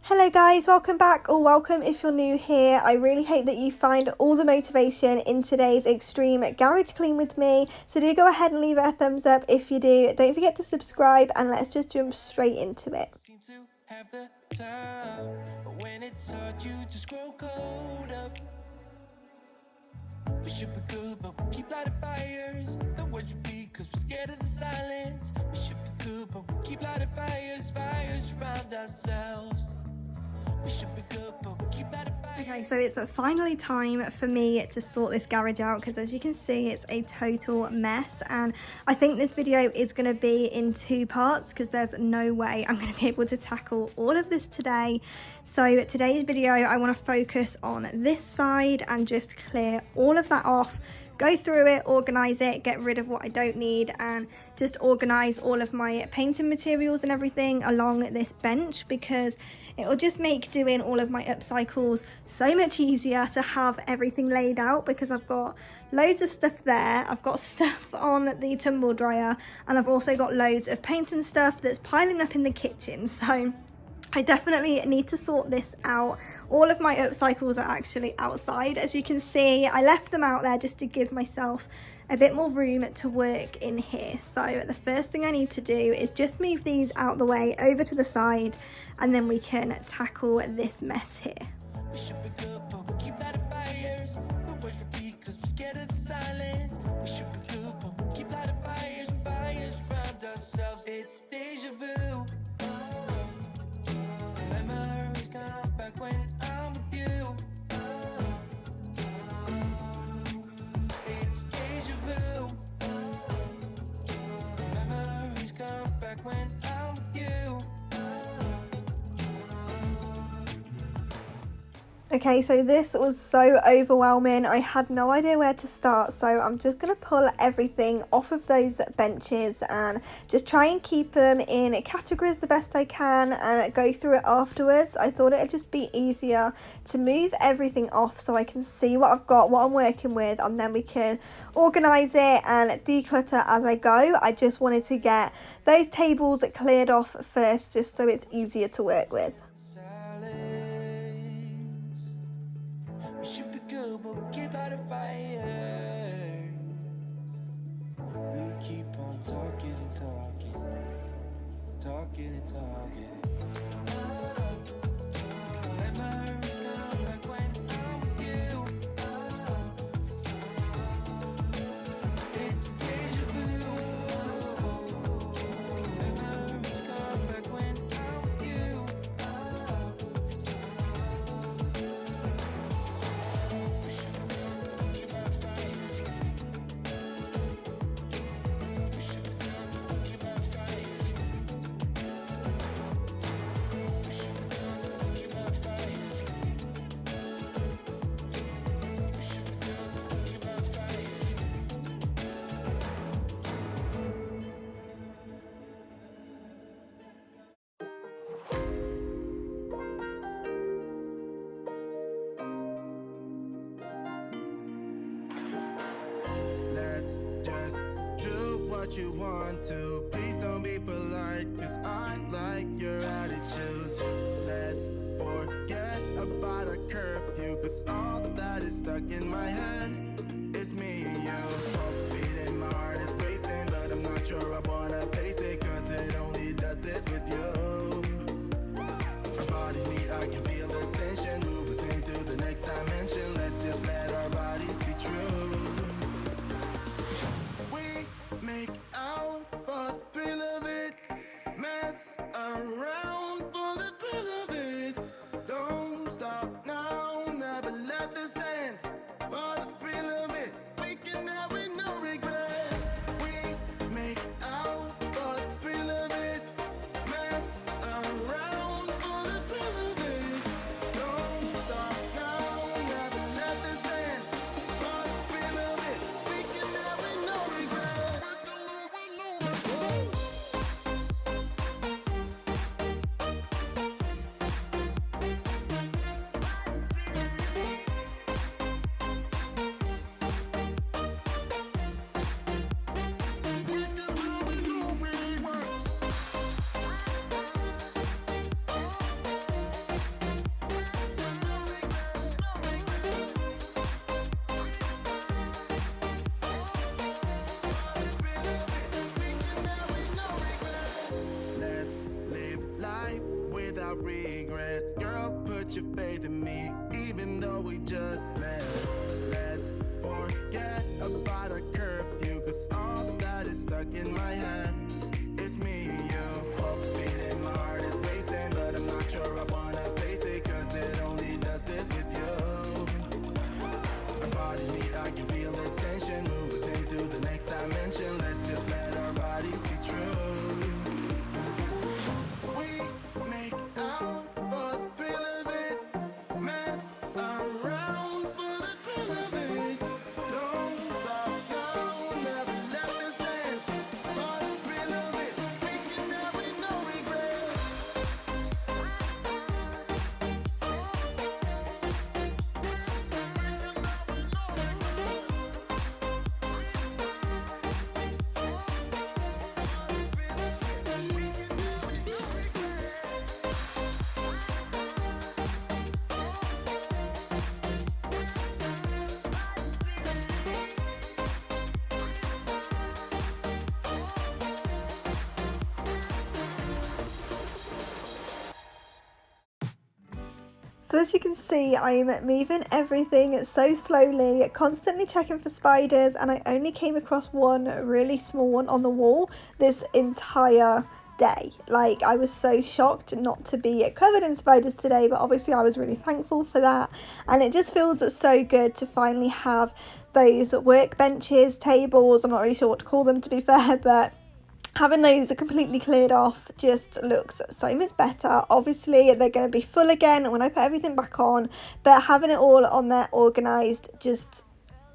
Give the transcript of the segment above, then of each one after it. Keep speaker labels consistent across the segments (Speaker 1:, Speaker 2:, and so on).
Speaker 1: Hello guys, welcome back, or welcome if you're new here. I really hope that you find all the motivation in today's extreme garage clean with me. So do go ahead and leave it a thumbs up if you do. Don't forget to subscribe and let's just jump straight into it.
Speaker 2: We should be good, but we keep lighting fires. The words repeat, cause we're scared of the silence. We should be good, but we keep lighting fires. Fires around ourselves. We should be good, but we keep lighting fires.
Speaker 1: Okay, so it's finally time for me to sort this garage out, because as you can see, it's a total mess. And I think this video is going to be in two parts, because there's no way I'm going to be able to tackle all of this today. So today's video, I want to focus on this side and just clear all of that off, go through it, organise it, get rid of what I don't need, and just organise all of my painting materials and everything along this bench, because it will just make doing all of my upcycles so much easier to have everything laid out, because I've got loads of stuff there. I've got stuff on the tumble dryer, and I've also got loads of painting stuff that's piling up in the kitchen. So I definitely need to sort this out. All of my upcycles are actually outside. As you can see, I left them out there just to give myself a bit more room to work in here. So the first thing I need to do is just move these out the way over to the side, and then we can tackle this mess here.
Speaker 2: We should be good, but we keep lighting fires. The words repeat, cause we're scared of the silence. We should be good, but we keep lighting fires. Fires around ourselves. It's deja vu. Memories come back when I'm with you. It's deja vu. Memories come back when I'm with you.
Speaker 1: Okay, so this was so overwhelming. I had no idea where to start, so I'm just going to pull everything off of those benches and just try and keep them in categories the best I can and go through it afterwards. I thought it'd just be easier to move everything off so I can see what I've got, what I'm working with, and then we can organise it and declutter as I go. I just wanted to get those tables cleared off first, just so it's easier to work with.
Speaker 2: We should be good, but we keep lighting fires. We keep on talking and talking, talking and talking. Memories come back when I'm with you. It's deja vu. Memories come back when I'm with you.
Speaker 3: Let's just do what you want to. Please don't be polite, cause I like your attitude. Let's forget about a curfew, cause all that is stuck in my head. It's me and you. Both speeding, my heart is racing, but I'm not sure I wanna pace it, cause it only does this with you. Our bodies meet, I can feel the tension. Move us into the next dimension. Let's just let our bodies be true. We make out for the thrill of it, mess around for the thrill of it. Don't stop now, never let this end. For the thrill of it, we can have it, no regret. We make out for the thrill of it, mess around for the thrill of it. Don't stop now, never let this end. For the thrill of it, we can have it, no regret. without regrets. Girl, put your faith in me, even though we just met. Let's forget about a curfew, cause all that is stuck in my head. It's me and you, both speeding, my heart is racing, but I'm not sure I wanna face it, cause it only does this with you. Our bodies meet, I can feel the tension, move us into the next dimension. Let's just let our bodies be true. We make out for the thrill of it, mess around for the thrill of it. Don't stop now, never let this end. For the thrill of it, we can have with no regret.
Speaker 1: So as you can see, I'm moving everything so slowly, constantly checking for spiders, and I only came across one really small one on the wall this entire day. Like, I was so shocked not to be covered in spiders today, but obviously I was really thankful for that. And it just feels so good to finally have those workbenches, tables, I'm not really sure what to call them to be fair, but having those completely cleared off just looks so much better. Obviously they're going to be full again when I put everything back on, but having it all on there organised, just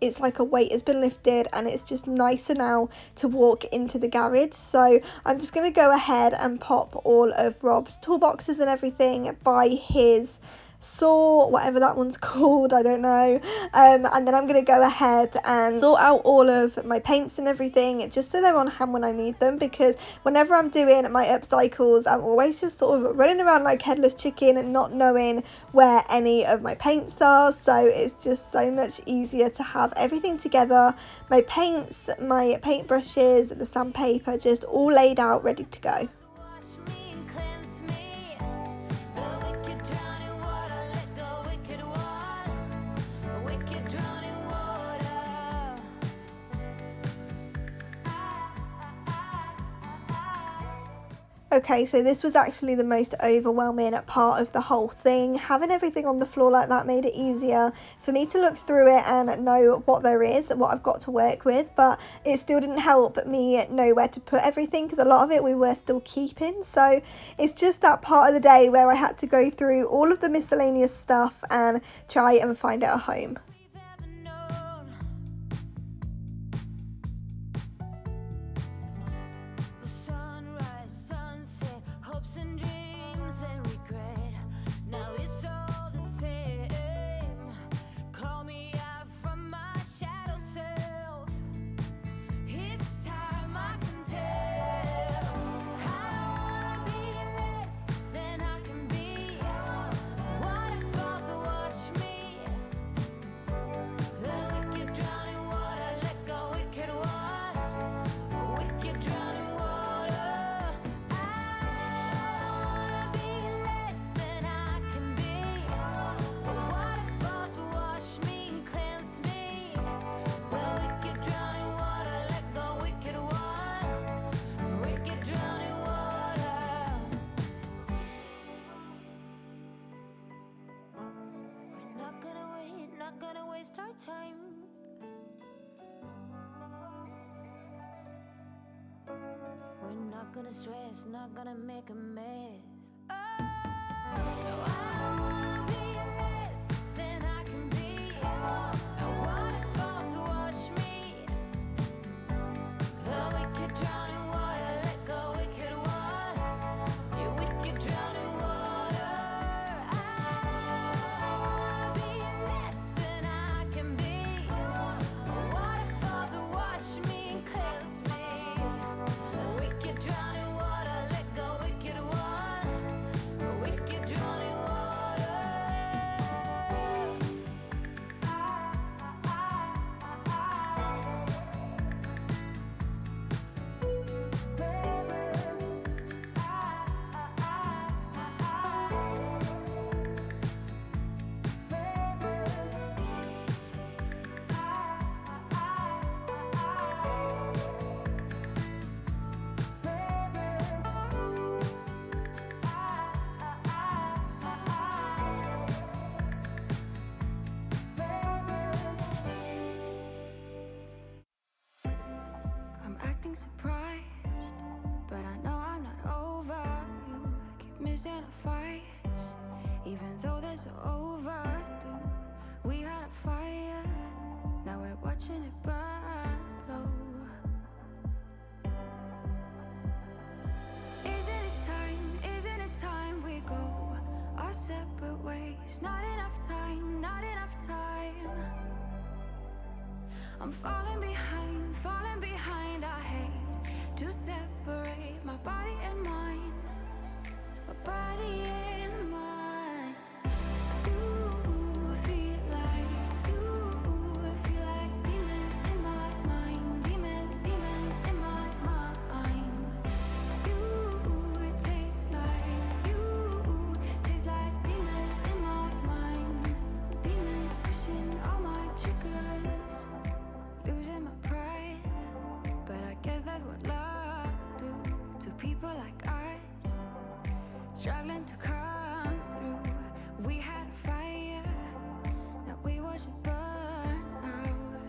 Speaker 1: it's like a weight has been lifted and it's just nicer now to walk into the garage. So I'm just going to go ahead and pop all of Rob's toolboxes and everything by his saw, whatever that one's called, I don't know, and then I'm going to go ahead and sort out all of my paints and everything just so they're on hand when I need them, because whenever I'm doing my upcycles I'm always just sort of running around like headless chicken and not knowing where any of my paints are. So it's just so much easier to have everything together, my paints, my paintbrushes, the sandpaper, just all laid out ready to go. Okay, so this was actually the most overwhelming part of the whole thing. Having everything on the floor like that made it easier for me to look through it and know what there is and what I've got to work with, but it still didn't help me know where to put everything because a lot of it we were still keeping. So it's just that part of the day where I had to go through all of the miscellaneous stuff and try and find it a home.
Speaker 4: Time. We're not gonna stress, not gonna make a mess. Oh, no, I don't wanna be less than I can be. I want it fall to wash me. The wicked drowning water, let go wicked one. You wicked drowning water. I wanna be less than I can be. Waterfall to wash me and cleanse me. The wicked drowning water, let go wicked one. acting surprised, but I know I'm not over you. Keep missing our fights, even though they're so overdue. We had a fire, now we're watching it burn low. Isn't it time we go our separate ways? Not enough time, not enough time. I'm falling behind, I hate to separate my body and mind, my body and mind. You feel like demons in my mind, demons in my mind. You taste like demons in my mind, demons pushing all my triggers. Losing my pride, but I guess that's what love do to people like us, struggling to come through. We had a fire, now we watch it burn out.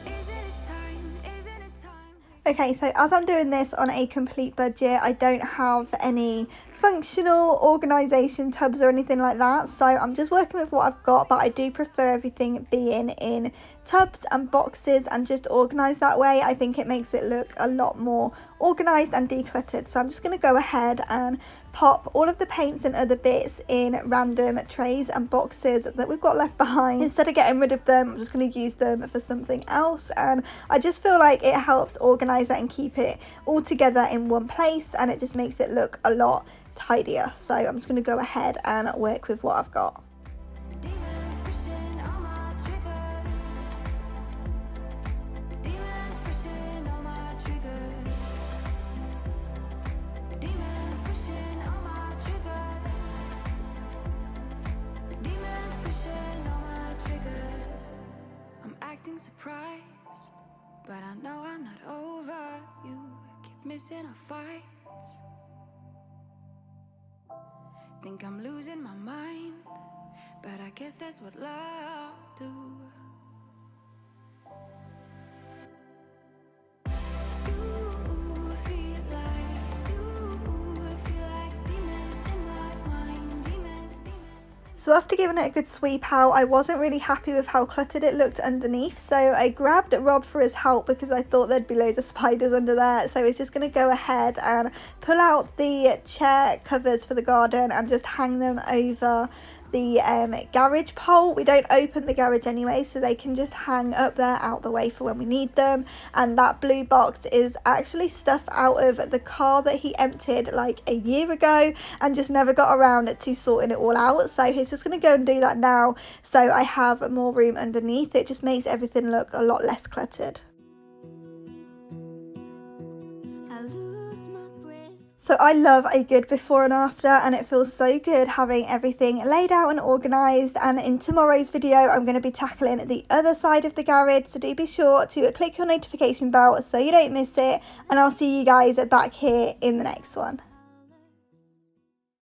Speaker 4: Isn't it time?
Speaker 1: Okay, so as I'm doing this on a complete budget, I don't have any functional organisation tubs or anything like that, so I'm just working with what I've got, but I do prefer everything being in tubs and boxes and just organised that way. I think it makes it look a lot more organised and decluttered. So I'm just going to go ahead and pop all of the paints and other bits in random trays and boxes that we've got left behind. Instead of getting rid of them, I'm just going to use them for something else, and I just feel like it helps organise it and keep it all together in one place, and it just makes it look a lot tidier. So I'm just going to go ahead and work with what I've got.
Speaker 4: Demons pushing all my triggers. Demons pushing all my triggers. Demons pushing all my triggers. Demons pushing all my triggers. I'm acting surprised, but I know I'm not over you. Keep missing our fights. Think I'm losing my mind, but I guess that's what love do. You feel like demons in my mind, demons.
Speaker 1: So after giving it a good sweep out, I wasn't really happy with how cluttered it looked underneath, so I grabbed Rob for his help because I thought there'd be loads of spiders under there. So he's just going to go ahead and pull out the chair covers for the garden and just hang them over the garage pole. We don't open the garage anyway, so they can just hang up there out the way for when we need them. And that blue box is actually stuff out of the car that he emptied like a year ago and just never got around to sorting it all out. So he's just going to go and do that now, so I have more room underneath. It just makes everything look a lot less cluttered. So I love a good before and after, and it feels so good having everything laid out and organised. And in tomorrow's video, I'm going to be tackling the other side of the garage, so do be sure to click your notification bell so you don't miss it, and I'll see you guys back here in the next one.